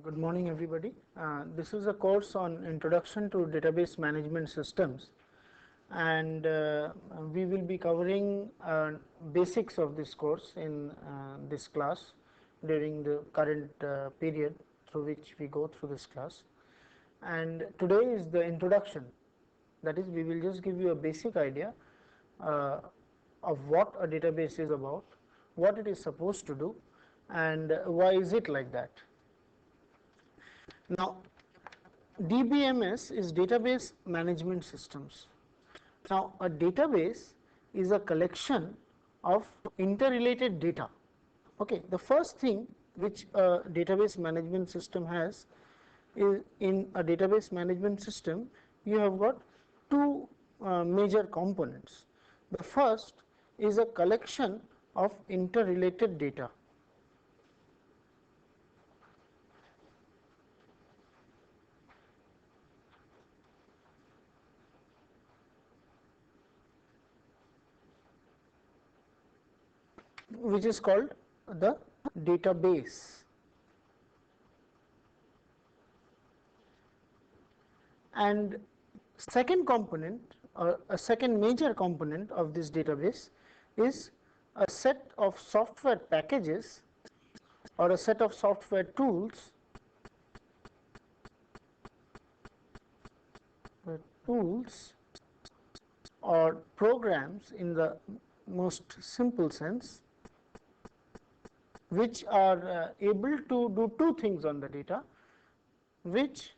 Good morning, everybody. This is a course on Introduction to Database Management Systems, and we will be covering basics of this course in this class during the current period through which we go through this class. And today is the introduction. That is, we will just give you a basic idea of what a database is about, what it is supposed to do, and why is it like that. Now, DBMS is Database Management Systems. Now, a database is a collection of interrelated data. Okay, the first thing which a database management system has is, in a database management system, you have got two major components. The first is a collection of interrelated data. Which is called the database. And second component, or a second major component of this database, is a set of software packages or a set of software tools or programs in the most simple sense, which are able to do two things on the data, which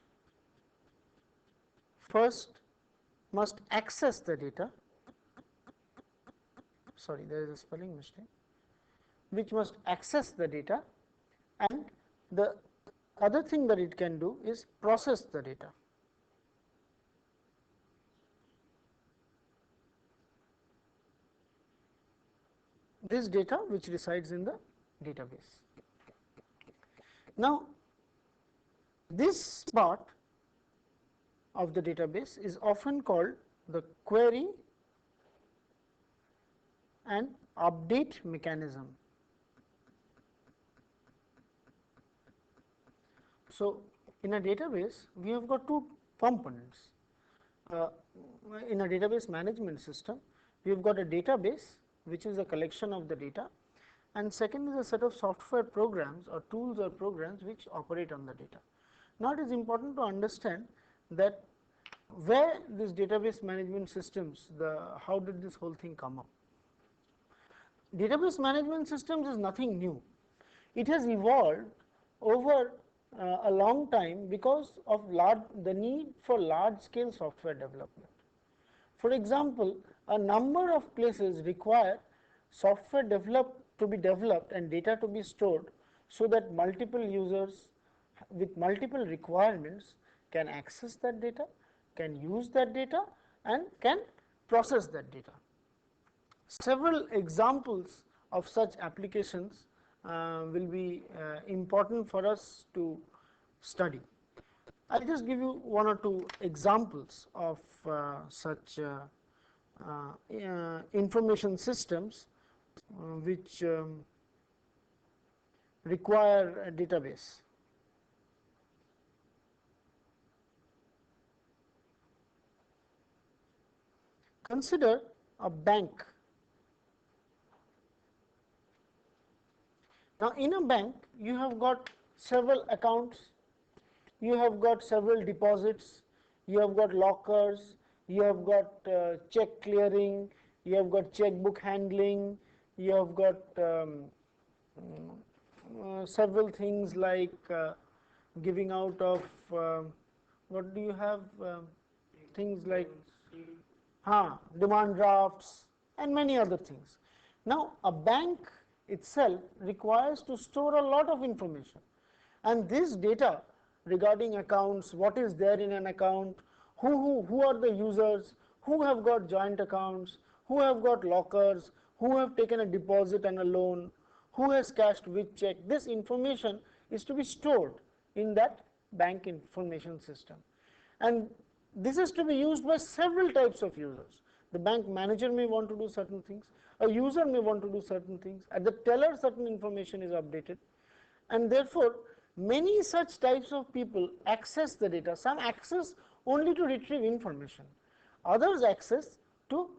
first must access the data, sorry, there is a spelling mistake, which must access the data, and the other thing that it can do is process the data. This data which resides in the database. Now, this part of the database is often called the query and update mechanism. So, in a database we have got two components. In a database management system, we have got a database which is a collection of the data, and second is a set of software programs or tools or programs which operate on the data. Now, it is important to understand that where this database management systems, how did this whole thing come up? Database management systems is nothing new. It has evolved over a long time because of the need for large scale software development. For example, a number of places require software to be developed and data to be stored, so that multiple users with multiple requirements can access that data, can use that data, and can process that data. Several examples of such applications will be important for us to study. I will just give you one or two examples of such information systems which require a database. Consider a bank. Now, in a bank you have got several accounts, you have got several deposits, you have got lockers, you have got check clearing, you have got checkbook handling, you have got several things like giving out of what do you have, things like demand drafts and many other things. Now, a bank itself requires to store a lot of information, and this data regarding accounts, what is there in an account, who are the users, who have got joint accounts, who have got lockers, who have taken a deposit and a loan, who has cashed which check. This information is to be stored in that bank information system, and this is to be used by several types of users. The bank manager may want to do certain things, a user may want to do certain things, at the teller certain information is updated, and therefore Many such types of people access the data. Some access only to retrieve information, others access to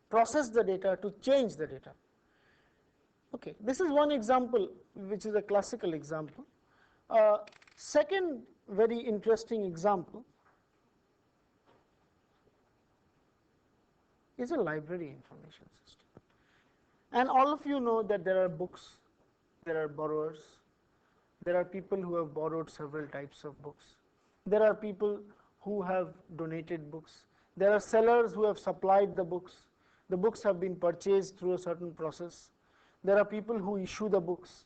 process the data, to change the data. Okay, this is one example which is a classical example. Second very interesting example is a library information system. And all of you know that there are books, there are borrowers, there are people who have borrowed several types of books, there are people who have donated books, there are sellers who have supplied the books have been purchased through a certain process, there are people who issue the books.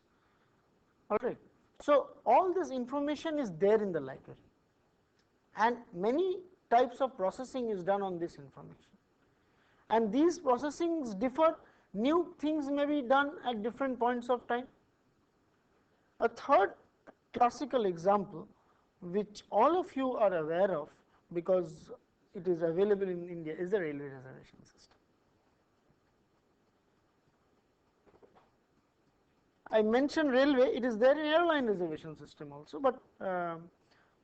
All right. So all this information is there in the library, and many types of processing is done on this information, and these processings differ. New things may be done at different points of time. A third classical example which all of you are aware of because it is available in India is the railway reservation system. I mentioned railway, it is there in airline reservation system also, but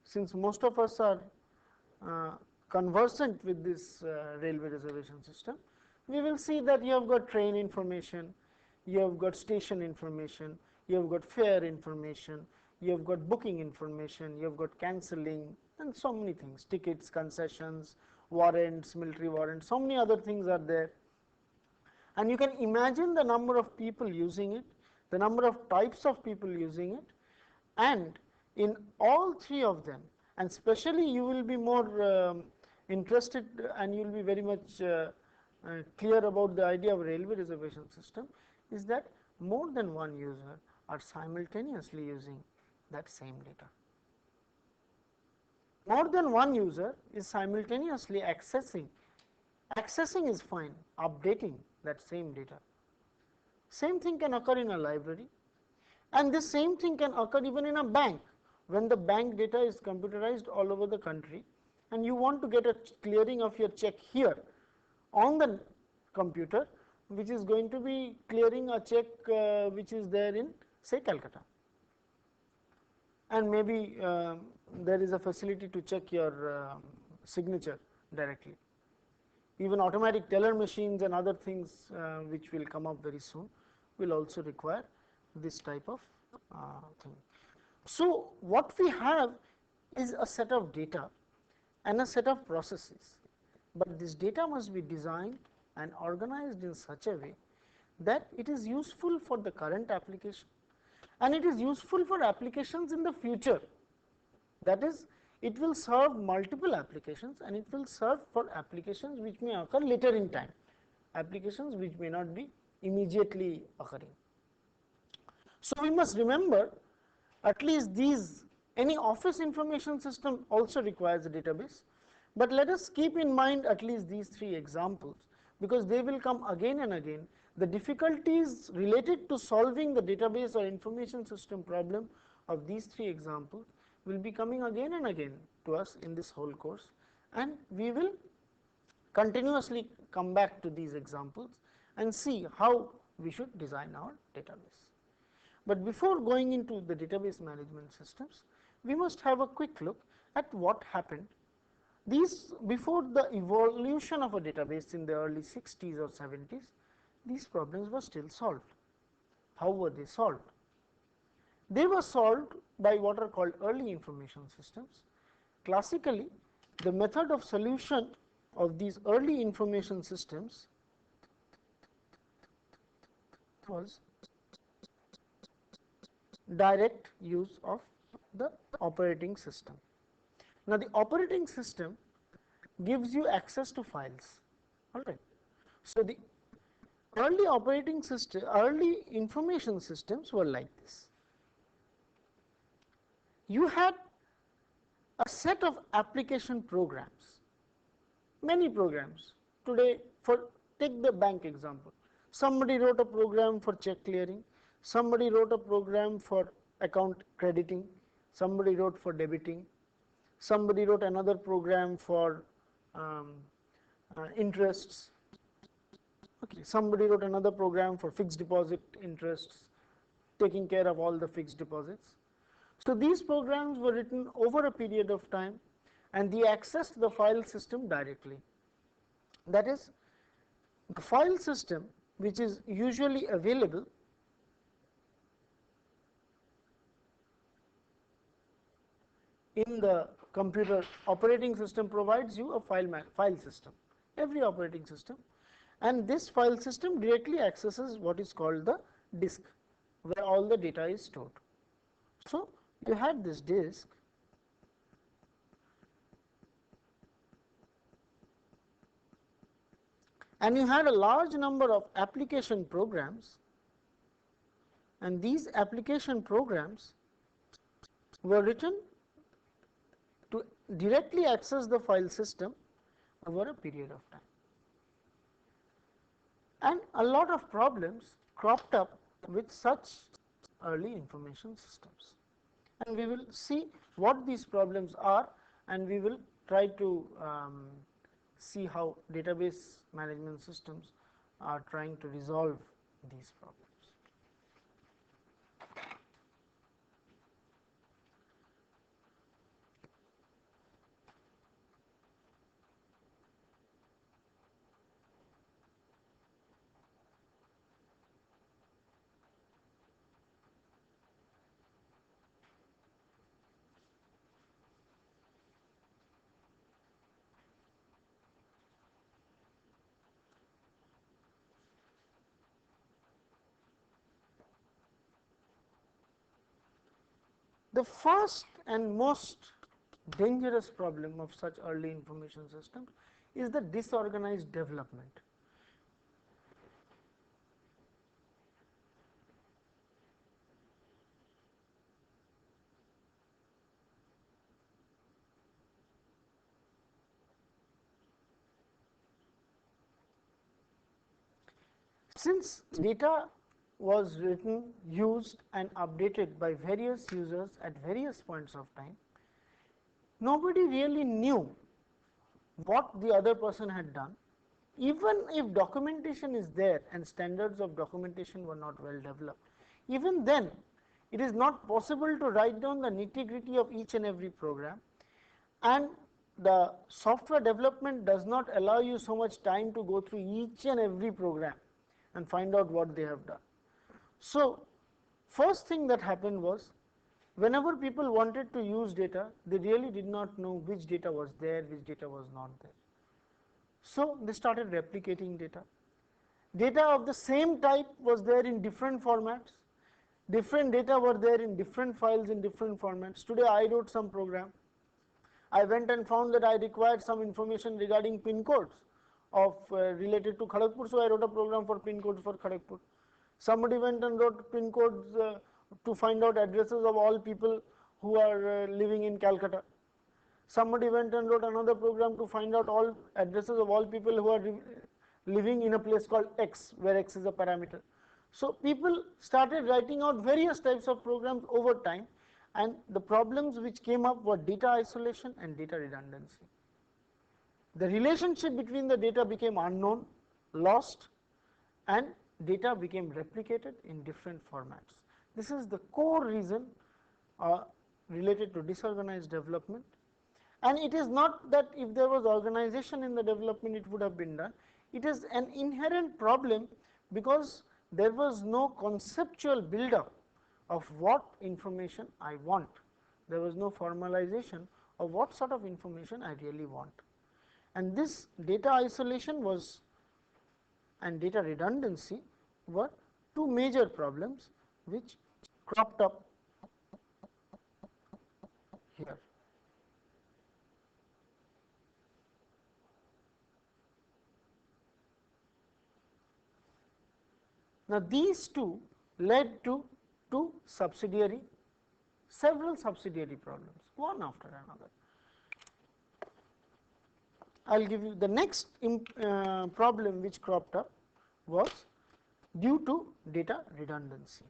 since most of us are conversant with this railway reservation system, we will see that you have got train information, you have got station information, you have got fare information, you have got booking information, you have got cancelling, and so many things, tickets, concessions, warrants, military warrants, so many other things are there. And you can imagine the number of people using it, the number of types of people using it, and in all three of them, and especially you will be more interested and you will be very much clear about the idea of railway reservation system, is that more than one user are simultaneously using that same data. More than one user is simultaneously accessing is fine, updating that same data. Same thing can occur in a library, and this same thing can occur even in a bank. When the bank data is computerized all over the country and you want to get a clearing of your check here on the computer, which is going to be clearing a check which is there in, say, Calcutta, and maybe there is a facility to check your signature directly. Even automatic teller machines and other things which will come up very soon will also require this type of thing. So what we have is a set of data and a set of processes, but this data must be designed and organized in such a way that it is useful for the current application and it is useful for applications in the future. That is, it will serve multiple applications and it will serve for applications which may occur later in time, applications which may not be immediately occurring. So we must remember at least these, any office information system also requires a database, but let us keep in mind at least these three examples because they will come again and again. The difficulties related to solving the database or information system problem of these three examples will be coming again and again to us in this whole course, and we will continuously come back to these examples and see how we should design our database. But before going into the database management systems, we must have a quick look at what happened. These, before the evolution of a database in the early 60s or 70s, these problems were still solved. How were they solved? They were solved by what are called early information systems. Classically, the method of solution of these early information systems was direct use of the operating system. Now, the operating system gives you access to files. All right. So, the early operating system, early information systems were like this. You had a set of application programs, many programs. Today, for take the bank example, somebody wrote a program for check clearing, somebody wrote a program for account crediting, somebody wrote for debiting, somebody wrote another program for interests, okay, somebody wrote another program for fixed deposit interests, taking care of all the fixed deposits. So these programs were written over a period of time and they accessed the file system directly. That is, the file system which is usually available in the computer operating system provides you a file system, every operating system, and this file system directly accesses what is called the disk, where all the data is stored. So you had this disk, and you had a large number of application programs, and these application programs were written to directly access the file system over a period of time. And a lot of problems cropped up with such early information systems. And we will see what these problems are, and we will try to see how database management systems are trying to resolve these problems. The first and most dangerous problem of such early information systems is the disorganized development. Since data was written, used and updated by various users at various points of time, nobody really knew what the other person had done. Even if documentation is there and standards of documentation were not well developed, even then it is not possible to write down the nitty-gritty of each and every program, and the software development does not allow you so much time to go through each and every program and find out what they have done. So first thing that happened was, whenever people wanted to use data, they really did not know which data was there, which data was not there. So they started replicating data. Data of the same type was there in different formats. Different data were there in different files in different formats. Today I wrote some program. I went and found that I required some information regarding pin codes of related to Kharagpur, so I wrote a program for pin codes for Kharagpur. Somebody went and wrote pin codes to find out addresses of all people who are living in Calcutta. Somebody went and wrote another program to find out all addresses of all people who are living in a place called X, where X is a parameter. So people started writing out various types of programs over time, and the problems which came up were data isolation and data redundancy. The relationship between the data became unknown, lost, and data became replicated in different formats. This is the core reason related to disorganized development. And it is not that if there was organization in the development it would have been done. It is an inherent problem because there was no conceptual build-up of what information I want. There was no formalization of what sort of information I really want. And this data isolation was and data redundancy were two major problems which cropped up here. Now these two led to several subsidiary problems, one after another. I will give you the next problem which cropped up was due to data redundancy.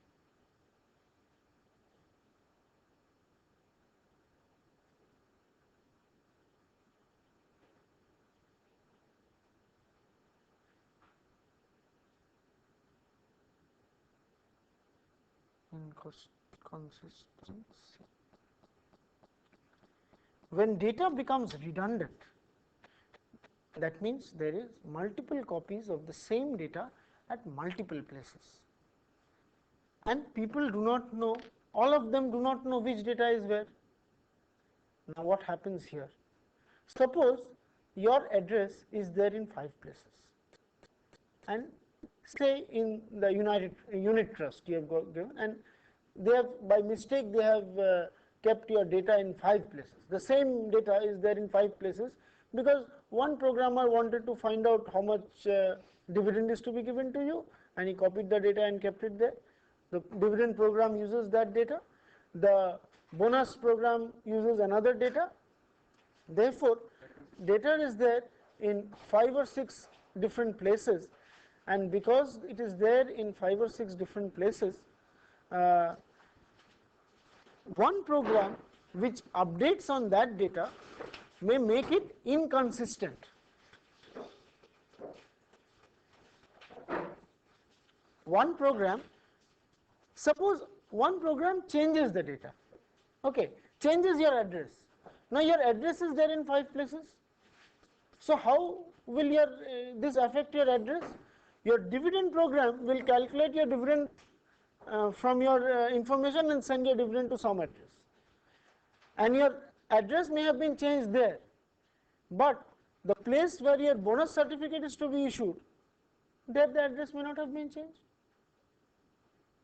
Inconsistency. when data becomes redundant, that means there is multiple copies of the same data at multiple places, and people do not know, all of them do not know which data is where. Now what happens here? Suppose your address is there in 5 places, and say in the unit trust you have got given, and they have by mistake they have kept your data in 5 places. The same data is there in 5 places because one programmer wanted to find out how much dividend is to be given to you, and he copied the data and kept it there. The dividend program uses that data, the bonus program uses another data. Therefore, data is there in 5 or 6 different places, and because it is there in 5 or 6 different places, one program which updates on that data may make it inconsistent. One program, suppose one program changes the data, okay, changes your address. Now your address is there in 5 places. So how will your this affect your address? Your dividend program will calculate your dividend from your information and send your dividend to some address, and your address may have been changed there, but the place where your bonus certificate is to be issued, there the address may not have been changed.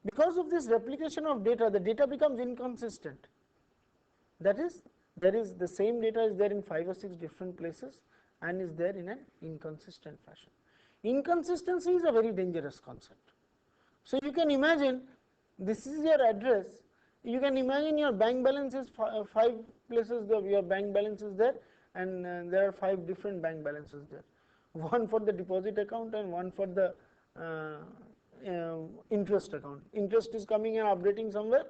Because of this replication of data, the data becomes inconsistent. That is, there is the same data is there in 5 or 6 different places and is there in an inconsistent fashion. Inconsistency is a very dangerous concept. So you can imagine this is your address, you can imagine your bank balance is 5 places, your bank balance is there, and there are 5 different bank balances there, one for the deposit account and one for the interest account. Interest is coming and updating somewhere,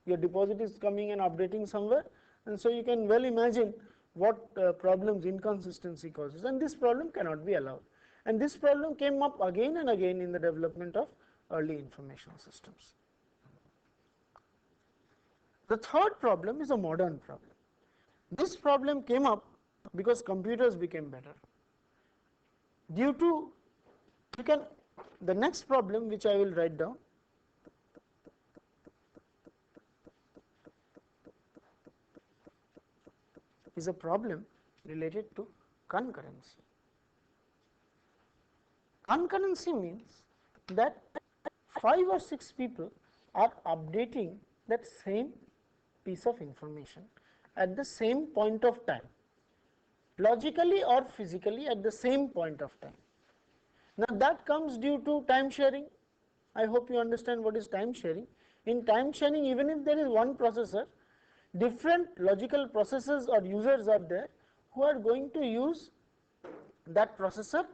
your deposit is coming and updating somewhere, and so you can well imagine what problems inconsistency causes, and this problem cannot be allowed. And this problem came up again and again in the development of early information systems. The third problem is a modern problem. This problem came up because computers became better. Due to, the next problem which I will write down is a problem related to concurrency. Concurrency means that 5 or 6 people are updating that same piece of information at the same point of time, logically or physically at the same point of time. Now that comes due to time sharing. I hope you understand what is time sharing. In time sharing, even if there is one processor, different logical processes or users are there who are going to use that processor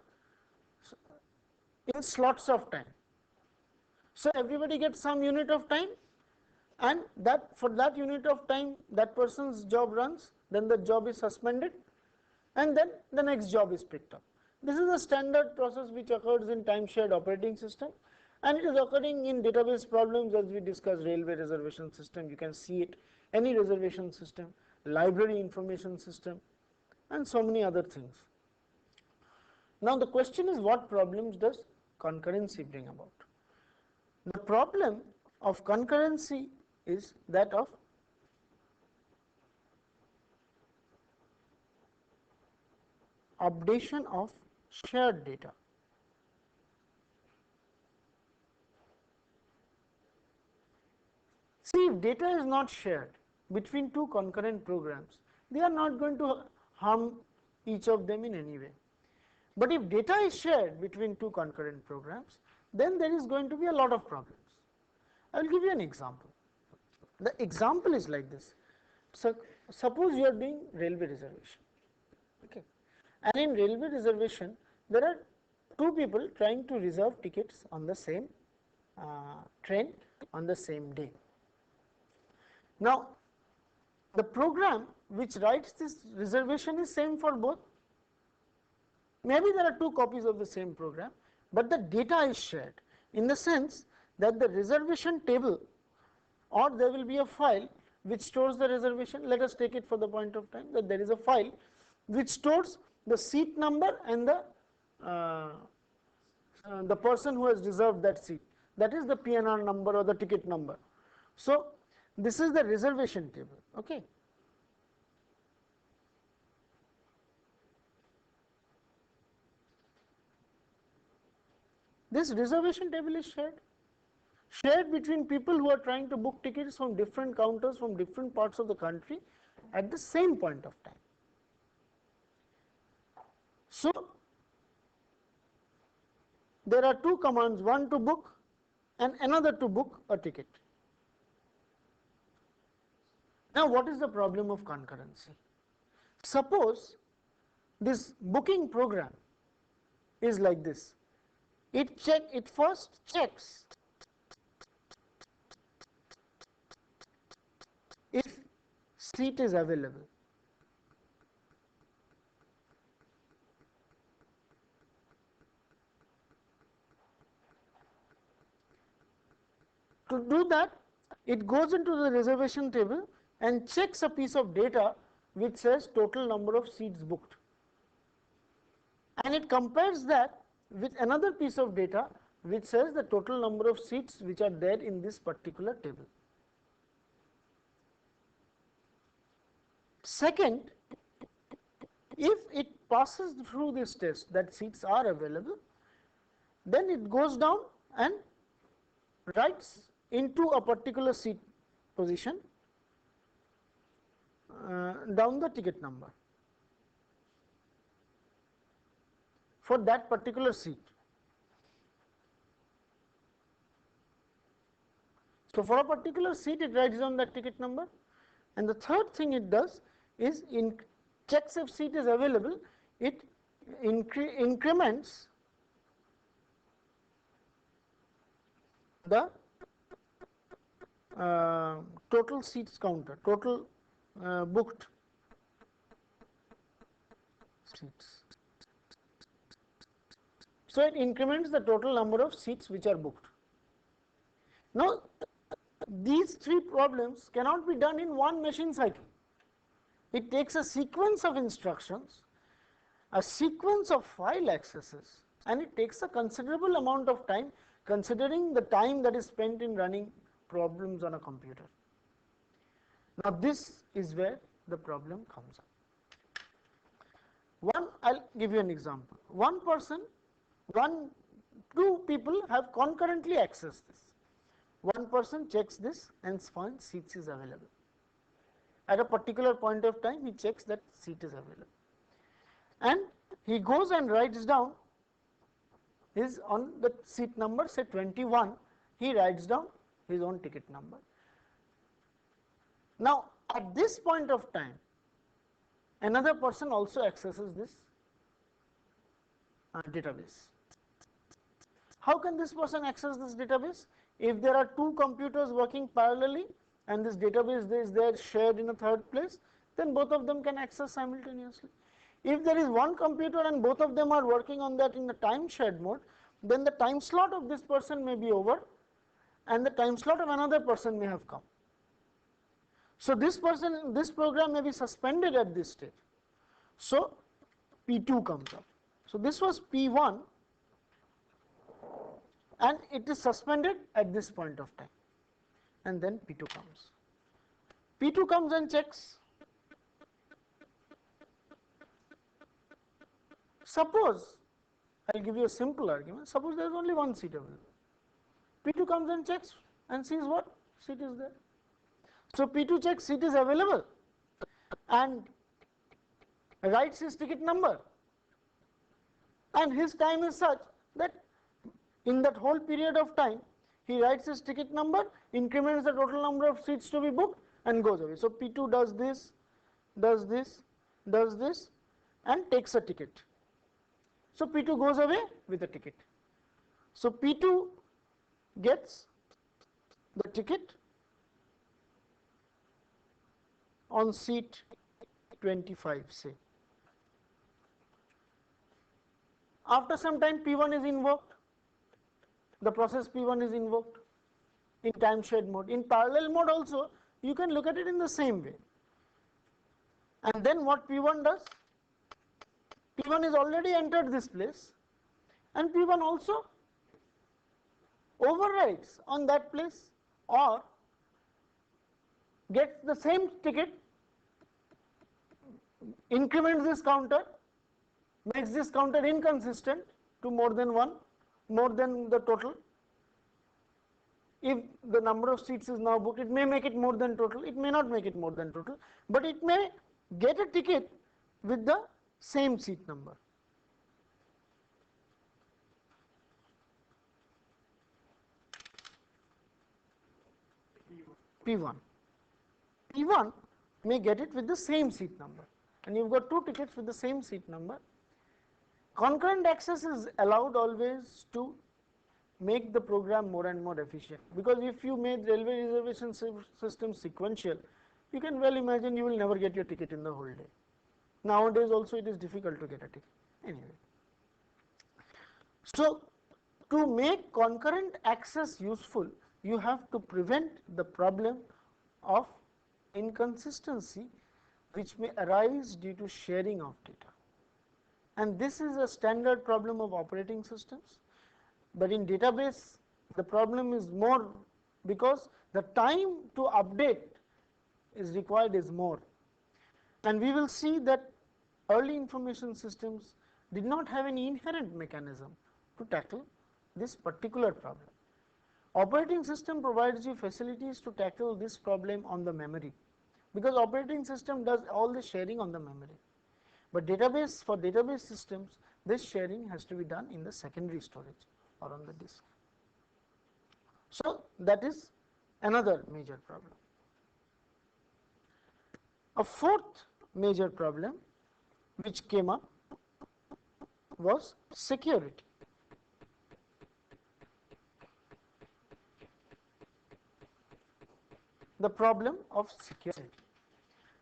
in slots of time. So everybody gets some unit of time, and that for that unit of time that person's job runs, then the job is suspended, and then the next job is picked up. This is a standard process which occurs in time shared operating system, and it is occurring in database problems as we discussed railway reservation system. You can see it, any reservation system, library information system, and so many other things. Now the question is, what problems does concurrency bring about? The problem of concurrency is that of updation of shared data. See, if data is not shared between 2 concurrent programs, they are not going to harm each of them in any way. But if data is shared between 2 concurrent programs, then there is going to be a lot of problems. I will give you an example. The example is like this. So suppose you are doing railway reservation, okay, and in railway reservation there are 2 people trying to reserve tickets on the same train on the same day. Now the program which writes this reservation is same for both. Maybe there are 2 copies of the same program, but the data is shared in the sense that the reservation table, or there will be a file which stores the reservation. Let us take it for the point of time that there is a file which stores the seat number and the person who has reserved that seat, that is the PNR number or the ticket number. So this is the reservation table. Okay. This reservation table is shared between people who are trying to book tickets from different counters from different parts of the country at the same point of time. So there are two commands, one to book and another to book a ticket. Now what is the problem of concurrency? Suppose this booking program is like this. It first checks if seat is available. To do that, it goes into the reservation table and checks a piece of data which says total number of seats booked, and it compares that with another piece of data which says the total number of seats which are there in this particular table. Second, if it passes through this test that seats are available, then it goes down and writes into a particular seat position down the ticket number for that particular seat. So for a particular seat it writes down that ticket number, and the third thing it does is checks if seat is available, it increments the total seats counter, total booked seats. So it increments the total number of seats which are booked. Now these three problems cannot be done in one machine cycle. It takes a sequence of instructions, a sequence of file accesses, and it takes a considerable amount of time considering the time that is spent in running problems on a computer. Now this is where the problem comes up. I'll give you an example. Two people have concurrently accessed this. One person checks this and finds seats is available. At a particular point of time, he checks that seat is available, and he goes and writes down his on the seat number, say 21, he writes down his own ticket number. Now at this point of time, another person also accesses this database. How can this person access this database? If there are two computers working parallelly and this database is there shared in a third place, then both of them can access simultaneously. If there is one computer and both of them are working on that in the time shared mode, then the time slot of this person may be over and the time slot of another person may have come. So this program may be suspended at this stage. So P2 comes up. So this was P1 and it is suspended at this point of time, and then P2 comes. P2 comes and checks. Suppose, I will give you a simple argument, suppose there is only one seat available. P2 comes and checks and sees what seat is there. So P2 checks seat is available and writes his ticket number, and his time is such that in that whole period of time he writes his ticket number, increments the total number of seats to be booked and goes away. So P2 does this, does this, does this and takes a ticket. So P2 goes away with a ticket. So P2 gets the ticket on seat 25, say. After some time P1 is invoked, the process P1 is invoked in time shared mode. In parallel mode also you can look at it in the same way. And then what P1 does? P1 is already entered this place, and P1 also overrides on that place or gets the same ticket, increments this counter, makes this counter inconsistent to more than one, more than the total. If the number of seats is now booked, it may make it more than total, it may not make it more than total, but it may get a ticket with the same seat number. P1. P1 may get it with the same seat number, and you've got two tickets with the same seat number. Concurrent access is allowed always to make the program more and more efficient, because if you made railway reservation system sequential, you can well imagine you will never get your ticket in the whole day. Nowadays also it is difficult to get a ticket anyway. So to make concurrent access useful, you have to prevent the problem of inconsistency which may arise due to sharing of data. And this is a standard problem of operating systems, but in database the problem is more because the time to update is required is more. And we will see that early information systems did not have any inherent mechanism to tackle this particular problem. Operating system provides you facilities to tackle this problem on the memory, because operating system does all the sharing on the memory. But database, for database systems, this sharing has to be done in the secondary storage or on the disk. So that is another major problem. A fourth major problem which came up was security. The problem of security.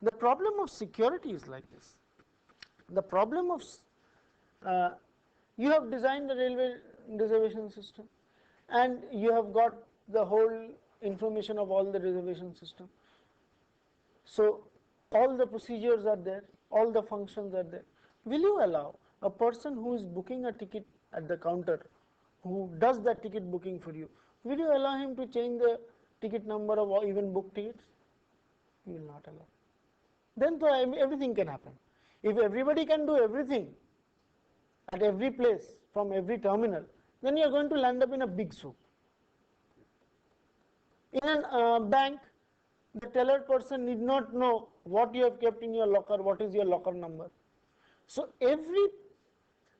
The problem of security is like this. The problem of you have designed the railway reservation system, and you have got the whole information of all the reservation system. So all the procedures are there, all the functions are there. Will you allow a person who is booking a ticket at the counter, who does that ticket booking for you, will you allow him to change the ticket number of even book tickets? You will not allow. Then everything can happen. If everybody can do everything at every place from every terminal, then you are going to land up in a big soup. In a bank, the teller person need not know what you have kept in your locker, what is your locker number. So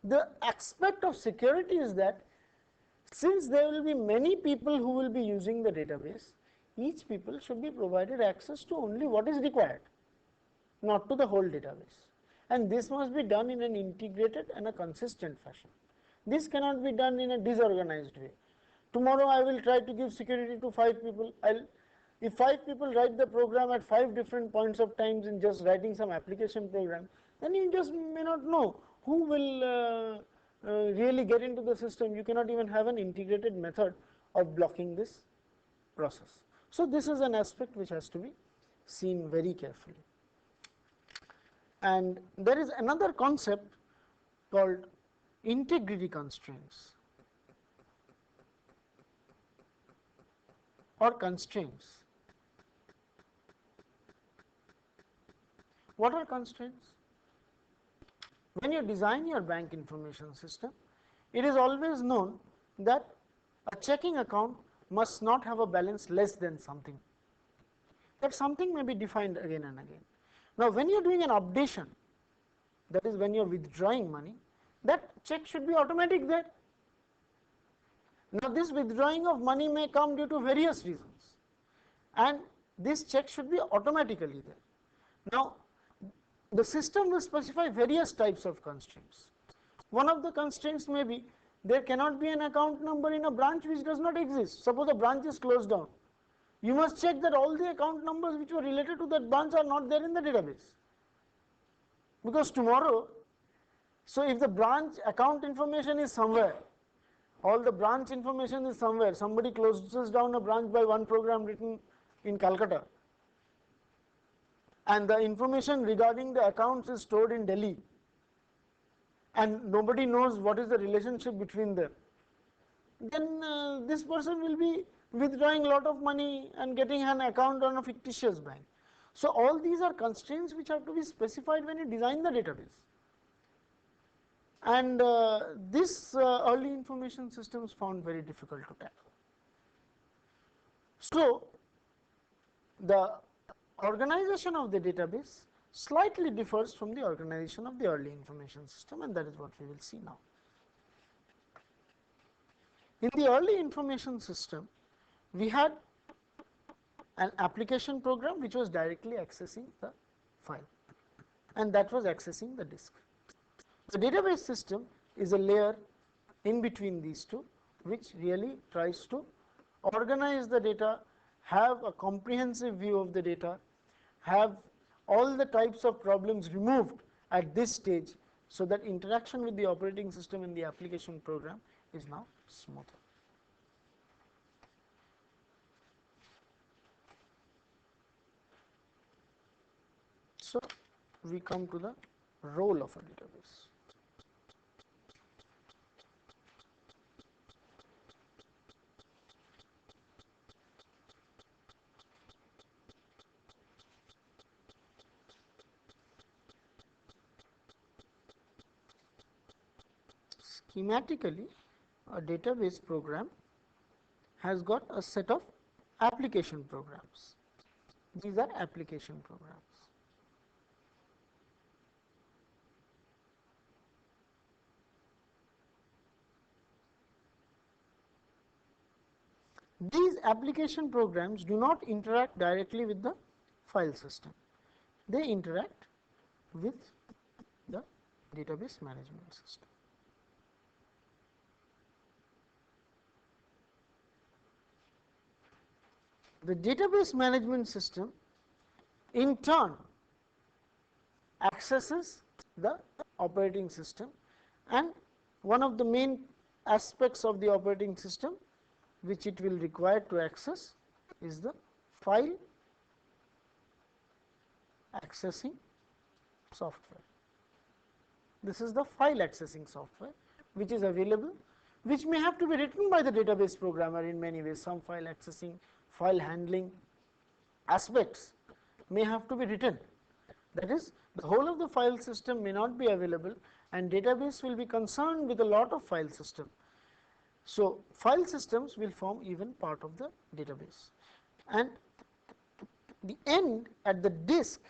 the aspect of security is that since there will be many people who will be using the database, each people should be provided access to only what is required, not to the whole database. And this must be done in an integrated and a consistent fashion. This cannot be done in a disorganized way. Tomorrow I will try to give security to 5 people. If 5 people write the program at 5 different points of times in just writing some application program, then you just may not know who will really get into the system. You cannot even have an integrated method of blocking this process. So this is an aspect which has to be seen very carefully. And there is another concept called integrity constraints or constraints. What are constraints? When you design your bank information system, it is always known that a checking account must not have a balance less than something. That something may be defined again and again. Now when you are doing an updation, that is when you are withdrawing money, that check should be automatic there. Now this withdrawing of money may come due to various reasons, and this check should be automatically there. Now the system will specify various types of constraints. One of the constraints may be there cannot be an account number in a branch which does not exist. Suppose a branch is closed down. You must check that all the account numbers which were related to that branch are not there in the database. Because tomorrow, so if the branch account information is somewhere, all the branch information is somewhere, somebody closes down a branch by one program written in Calcutta, and the information regarding the accounts is stored in Delhi, and nobody knows what is the relationship between them, then this person will be withdrawing a lot of money and getting an account on a fictitious bank. So, all these are constraints which have to be specified when you design the database, and this early information systems found very difficult to tackle. So, the organization of the database slightly differs from the organization of the early information system, and that is what we will see now. In the early information system, we had an application program which was directly accessing the file, and that was accessing the disk. The database system is a layer in between these two, which really tries to organize the data, have a comprehensive view of the data, have all the types of problems removed at this stage, so that interaction with the operating system and the application program is now smoother. So, we come to the role of a database. Schematically, a database program has got a set of application programs. These are application programs. These application programs do not interact directly with the file system. They interact with the database management system. The database management system in turn accesses the operating system, and one of the main aspects of the operating system which it will require to access is the file accessing software. This is the file accessing software which is available, which may have to be written by the database programmer in many ways. Some file accessing, file handling aspects may have to be written. That is, the whole of the file system may not be available, and database will be concerned with a lot of file system. So, file systems will form even part of the database, and the end at the disk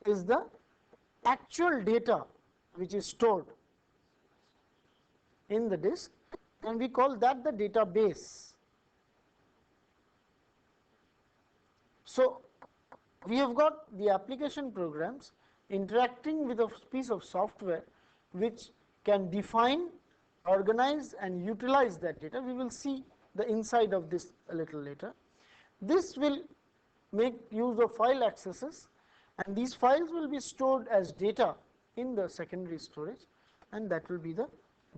is the actual data which is stored in the disk, and we call that the database. So, we have got the application programs interacting with a piece of software which can define, organize and utilize that data. We will see the inside of this a little later. This will make use of file accesses, and these files will be stored as data in the secondary storage, and that will be the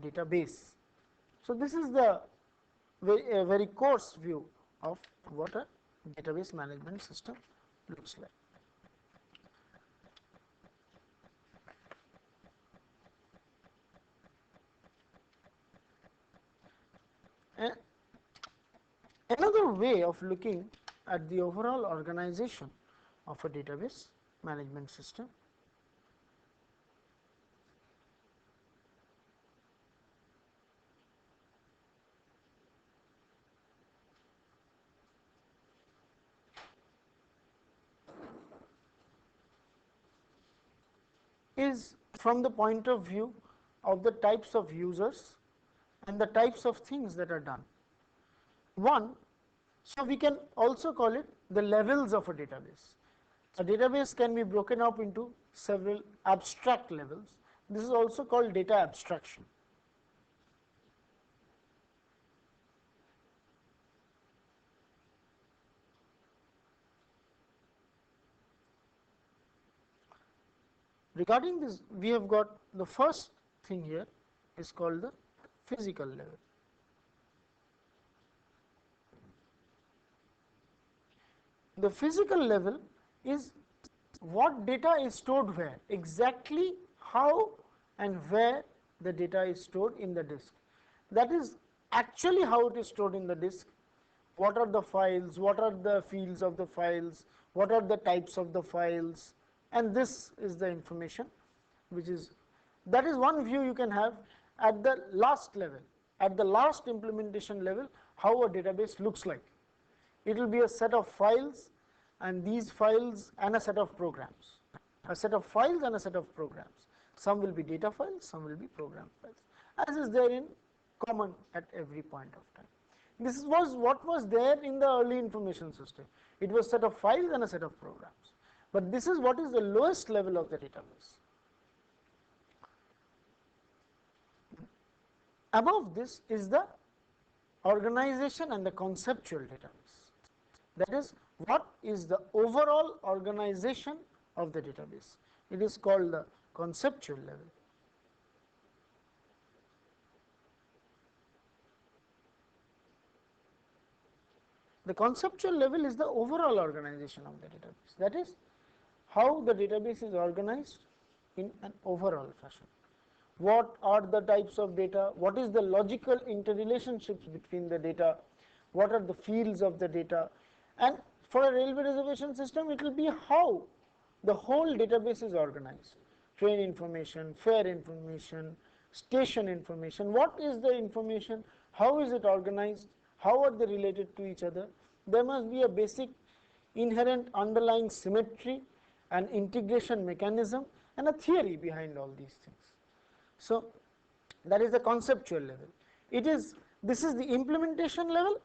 database. So, this is the very coarse view of what a database management system looks like. Another way of looking at the overall organization of a database management system is from the point of view of the types of users and the types of things that are done. One, so we can also call it the levels of a database. A database can be broken up into several abstract levels. This is also called data abstraction. Regarding this, we have got the first thing here is called the physical level. The physical level is what data is stored where, exactly how and where the data is stored in the disk. That is actually how it is stored in the disk. What are the files, what are the fields of the files, what are the types of the files, and this is the information which is, that is one view you can have at the last level, at the last implementation level, how a database looks like. It will be a set of files, and these files and a set of programs, a set of files and a set of programs. Some will be data files, some will be program files, as is there in common at every point of time. This was what was there in the early information system. It was a set of files and a set of programs. But this is what is the lowest level of the database. Above this is the organization and the conceptual database. That is, what is the overall organization of the database? It is called the conceptual level. The conceptual level is the overall organization of the database. That is, how the database is organized in an overall fashion. What are the types of data? What is the logical interrelationships between the data? What are the fields of the data? And for a railway reservation system, it will be how the whole database is organized. Train information, fare information, station information. What is the information? How is it organized? How are they related to each other? There must be a basic inherent underlying symmetry, an integration mechanism, and a theory behind all these things. So that is the conceptual level. This is the implementation level.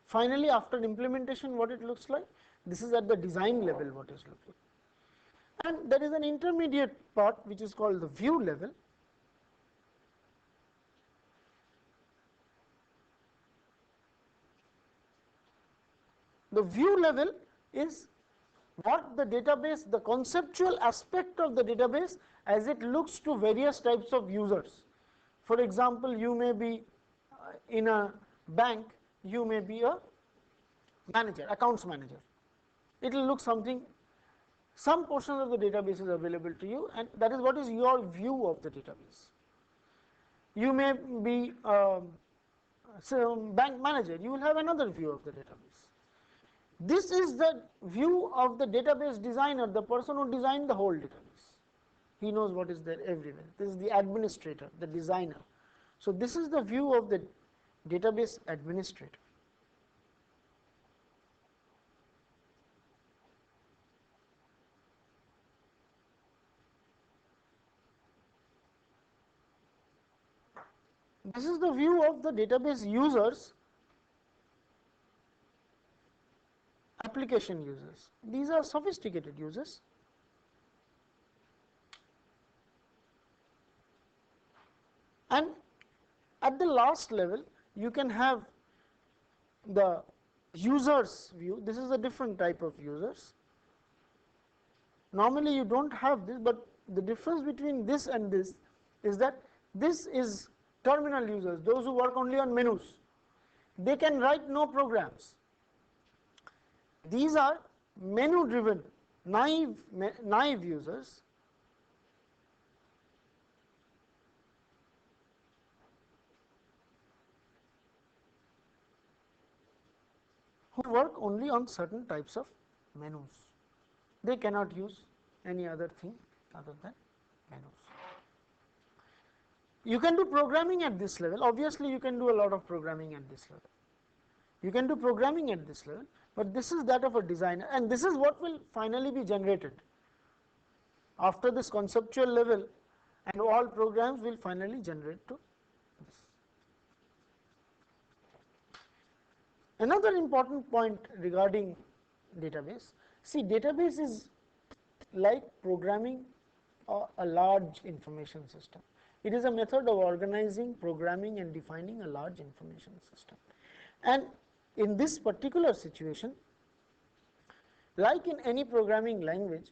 Finally, after implementation, what it looks like. This is at the design level what is looking. And there is an intermediate part which is called the view level. The view level is what the database, the conceptual aspect of the database as it looks to various types of users. For example, you may be in a bank, you may be a manager, accounts manager. It will look something, some portion of the database is available to you, and that is what is your view of the database. You may be bank manager, you will have another view of the database. This is the view of the database designer, the person who designed the whole database. He knows what is there everywhere. This is the administrator, the designer. So this is the view of the database administrator. This is the view of the database users, application users. These are sophisticated users. And at the last level, you can have the users view. This is a different type of users. Normally, you don't have this, but the difference between this and this is that this is terminal users, those who work only on menus. They can write no programs. These are menu driven, naive users. Who work only on certain types of menus. They cannot use any other thing other than menus. You can do programming at this level. Obviously, you can do a lot of programming at this level. You can do programming at this level, but this is that of a designer, and this is what will finally be generated after this conceptual level, and all programs will finally generate to this. Another important point regarding database, see, database is like programming a large information system. It is a method of organizing, programming, and defining a large information system. And in this particular situation, like in any programming language,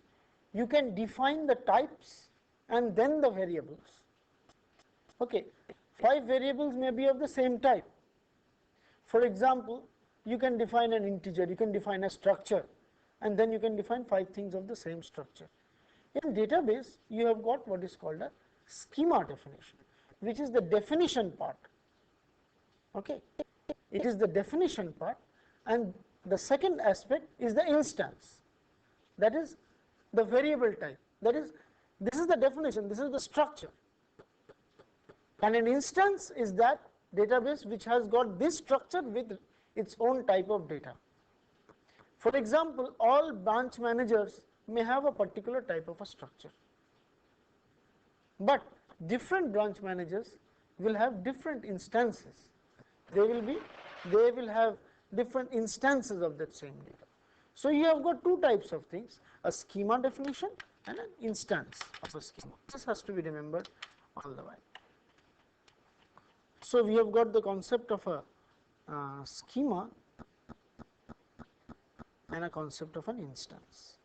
you can define the types and then the variables. Okay, 5 variables may be of the same type. For example, you can define an integer, you can define a structure, and then you can define 5 things of the same structure. In database, you have got what is called a schema definition, which is the definition part. Okay, it is the definition part, and the second aspect is the instance, that is the variable type. That is, this is the definition, this is the structure, and an instance is that database which has got this structure with its own type of data. For example, all branch managers may have a particular type of a structure, but different branch managers will have different instances. They will have different instances of that same data. So you have got two types of things, a schema definition and an instance of a schema. This has to be remembered all the while. So we have got the concept of a schema and a concept of an instance.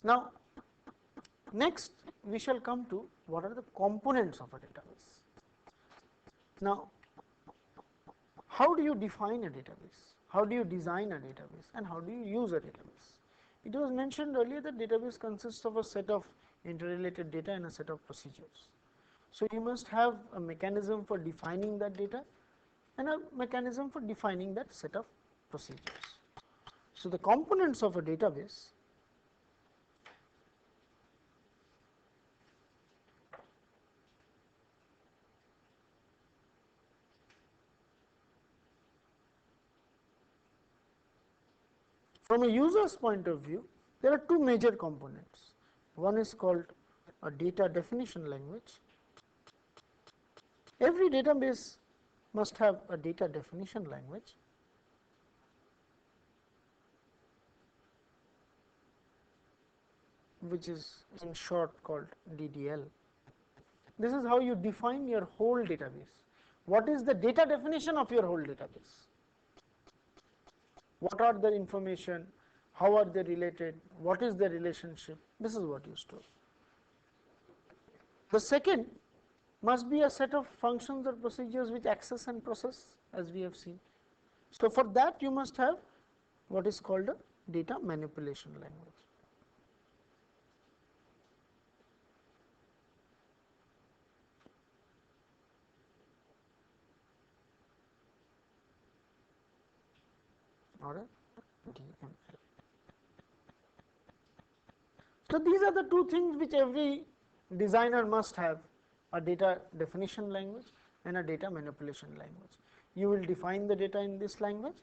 Now, next we shall come to what are the components of a database. Now, how do you define a database? How do you design a database? And how do you use a database? It was mentioned earlier that database consists of a set of interrelated data and a set of procedures. So you must have a mechanism for defining that data and a mechanism for defining that set of procedures. So the components of a database from a user's point of view, there are two major components. One is called a data definition language. Every database must have a data definition language, which is in short called DDL. This is how you define your whole database. What is the data definition of your whole database? What are the information? How are they related? What is the relationship? This is what you store. The second must be a set of functions or procedures which access and process, as we have seen. So for that you must have what is called a data manipulation language. Or a DML. So these are the two things which every designer must have, a data definition language and a data manipulation language. You will define the data in this language,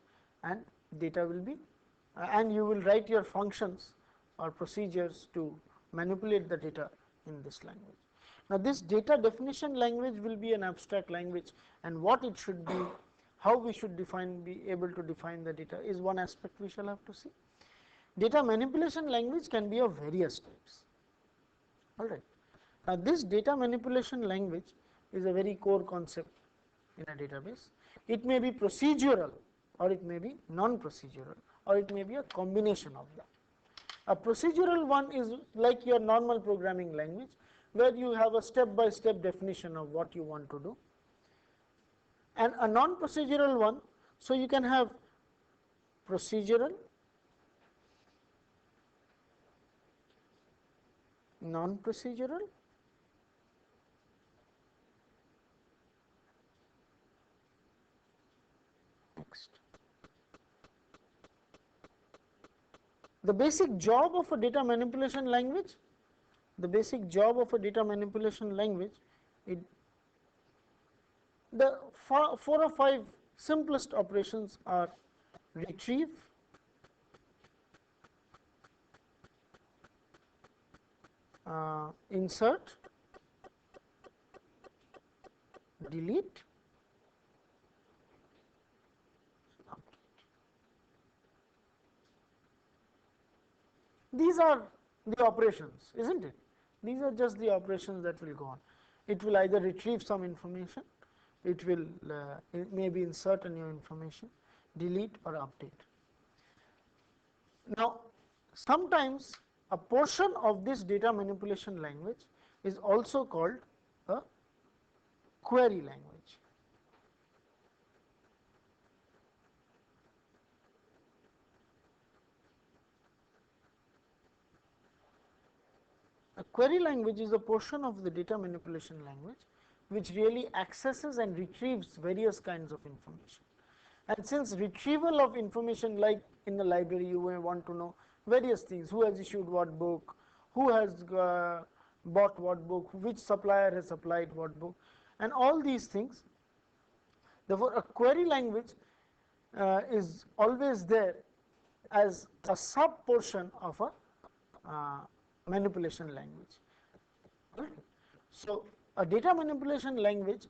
and data will be and you will write your functions or procedures to manipulate the data in this language. Now this data definition language will be an abstract language, and what it should be, how we should be able to define the data is one aspect we shall have to see. Data manipulation language can be of various types. All right. Now this data manipulation language is a very core concept in a database. It may be procedural, or it may be non-procedural, or it may be a combination of them. A procedural one is like your normal programming language, where you have a step-by-step definition of what you want to do, and a non-procedural one, so you can have procedural, non-procedural, next. The basic job of a data manipulation language, the 4 or 5 simplest operations are retrieve, insert, delete, these are the operations, isn't it? These are just the operations that will go on. It will either retrieve some information, it will maybe insert a new information, delete or update. Now sometimes a portion of this data manipulation language is also called a query language. query language is a portion of the data manipulation language which really accesses and retrieves various kinds of information. And since retrieval of information, like in the library, you may want to know various things: who has issued what book, who has bought what book, which supplier has supplied what book, and all these things. Therefore, a query language is always there as a sub portion of a manipulation language. Right? So, a data manipulation language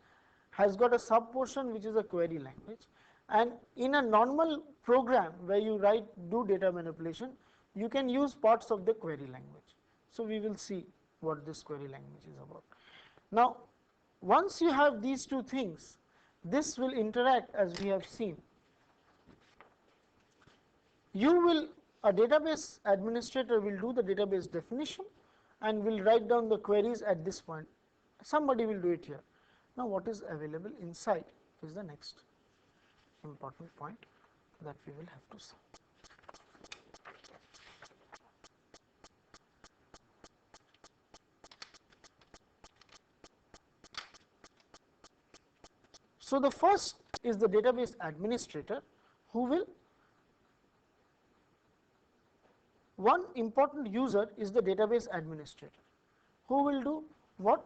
has got a sub portion which is a query language, and in a normal program where you do data manipulation, you can use parts of the query language. So, we will see what this query language is about. Now, once you have these two things, this will interact as we have seen. A database administrator will do the database definition and will write down the queries at this point. Somebody will do it here. Now, what is available inside is the next important point that we will have to see. So, the first is the database administrator, who will, one important user is the database administrator, who will do what?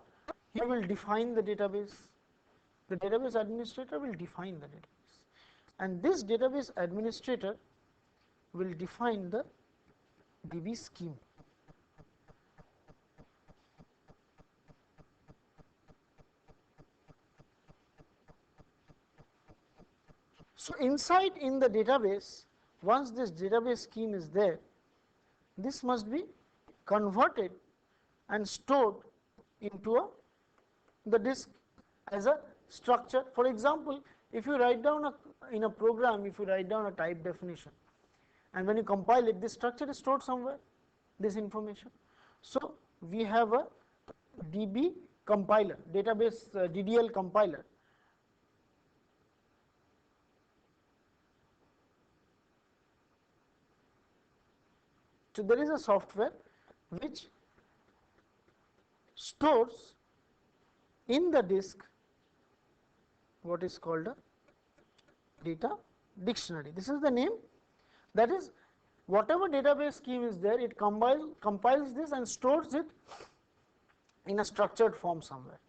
He will define the database. The database administrator will define the database, and this database administrator will define the DB scheme. So, inside in the database, once this database scheme is there, this must be converted and stored into the disk as a structure. For example, if you write down in a program, if you write down a type definition, and when you compile it, this structure is stored somewhere, this information. So, we have a DB compiler, database DDL compiler. So, there is a software which stores in the disk what is called a data dictionary. This is the name, that is, whatever database scheme is there, it compiles this and stores it in a structured form somewhere.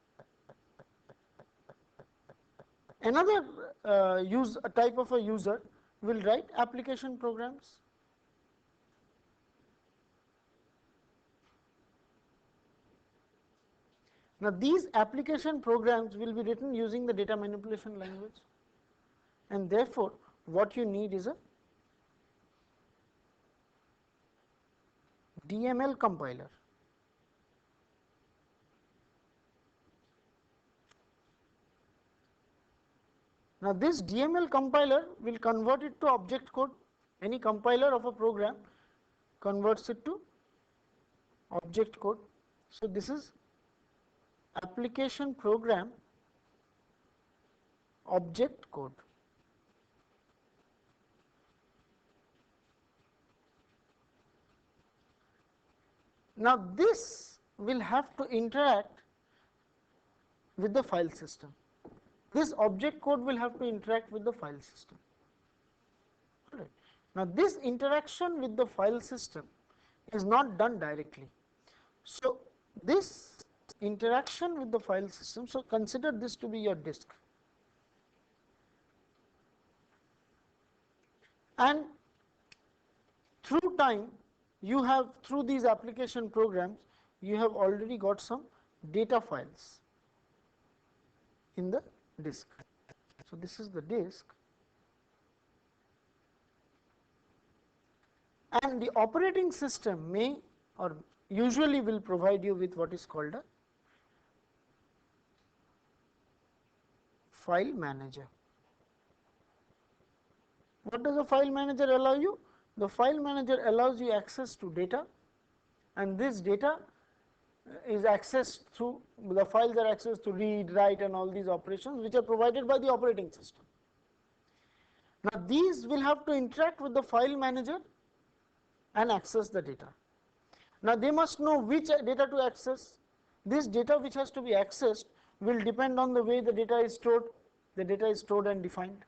Another a type of a user will write application programs. Now, these application programs will be written using the data manipulation language, and therefore, what you need is a DML compiler. Now, this DML compiler will convert it to object code. Any compiler of a program converts it to object code. So, this is application program object code. Now, this will have to interact with the file system. This object code will have to interact with the file system. Right. Now, this interaction with the file system is not done directly. So, this interaction with the file system, so consider this to be your disk, and through time you have, through these application programs, you have already got some data files in the disk. So, this is the disk, and the operating system may or usually will provide you with what is called a file manager. What does a file manager allow you? The file manager allows you access to data, and this data is accessed through, the files are accessed to read, write and all these operations which are provided by the operating system. Now, these will have to interact with the file manager and access the data. Now they must know which data to access. This data which has to be accessed will depend on the way the data is stored. The data is stored and defined.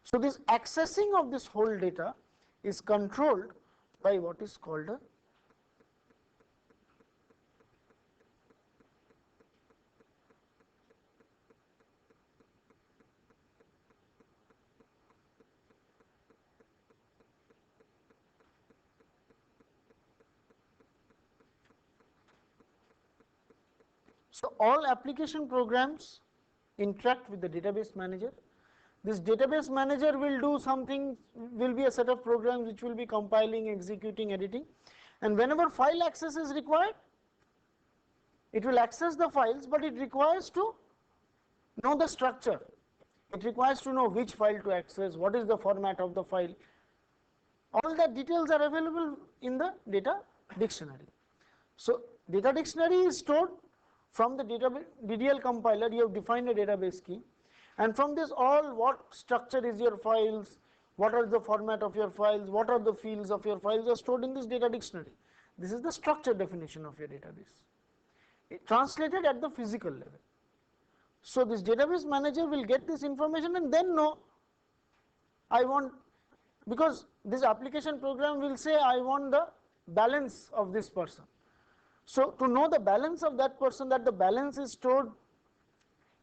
So this accessing of this whole data is controlled by what is called a so all application programs interact with the database manager. This database manager will do something, will be a set of programs which will be compiling, executing, editing, and whenever file access is required, it will access the files, but it requires to know the structure. It requires to know which file to access, what is the format of the file. All that details are available in the data dictionary. So data dictionary is stored from the DDL compiler. You have defined a database key, and from this all, what structure is your files, what are the format of your files, what are the fields of your files are stored in this data dictionary. This is the structure definition of your database, translated at the physical level. So this database manager will get this information and then know, I want, because this application program will say I want the balance of this person. So to know the balance of that person, that the balance is stored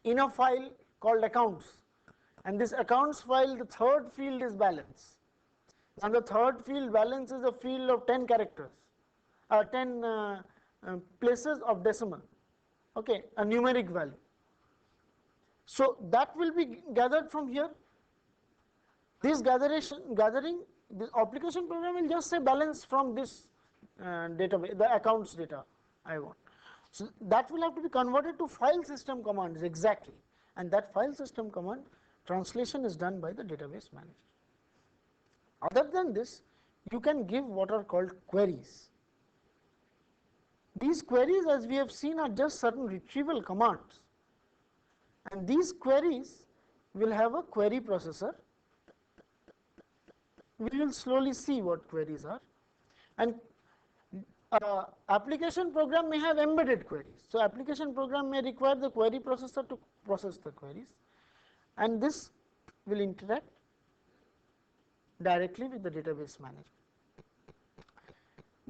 in a file called accounts, and this accounts file, the third field is balance, and the third field balance is a field of 10 characters, 10 places of decimal, okay, a numeric value. So that will be gathered from here. This gathering, this application program will just say balance from this database, the accounts data I want. So that will have to be converted to file system commands exactly, and that file system command translation is done by the database manager. Other than this, you can give what are called queries. These queries, as we have seen, are just certain retrieval commands, and these queries will have a query processor. We will slowly see what queries are, and application program may have embedded queries. So application program may require the query processor to process the queries, and this will interact directly with the database manager.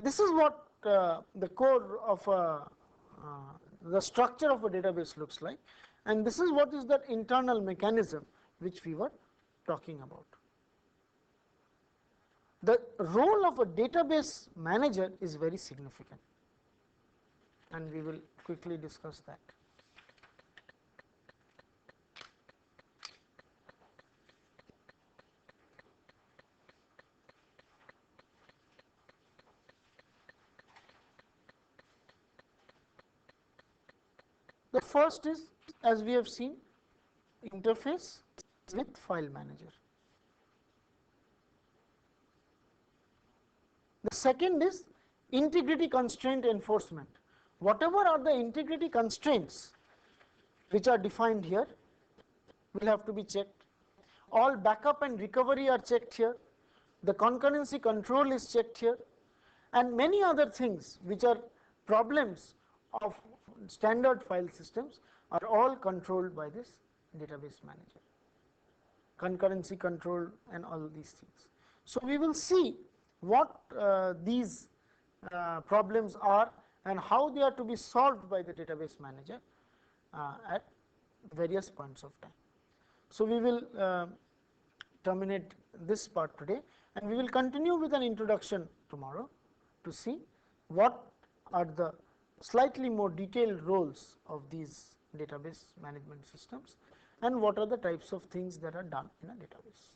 This is what the core of the structure of a database looks like, and this is what is that internal mechanism which we were talking about. The role of a database manager is very significant, and we will quickly discuss that. The first is, as we have seen, interface with file manager. The second is integrity constraint enforcement. Whatever are the integrity constraints which are defined here will have to be checked. All backup and recovery are checked here. The concurrency control is checked here, and many other things which are problems of standard file systems are all controlled by this database manager. Concurrency control and all these things. So we will see what these problems are and how they are to be solved by the database manager at various points of time. So we will terminate this part today, and we will continue with an introduction tomorrow to see what are the slightly more detailed roles of these database management systems and what are the types of things that are done in a database.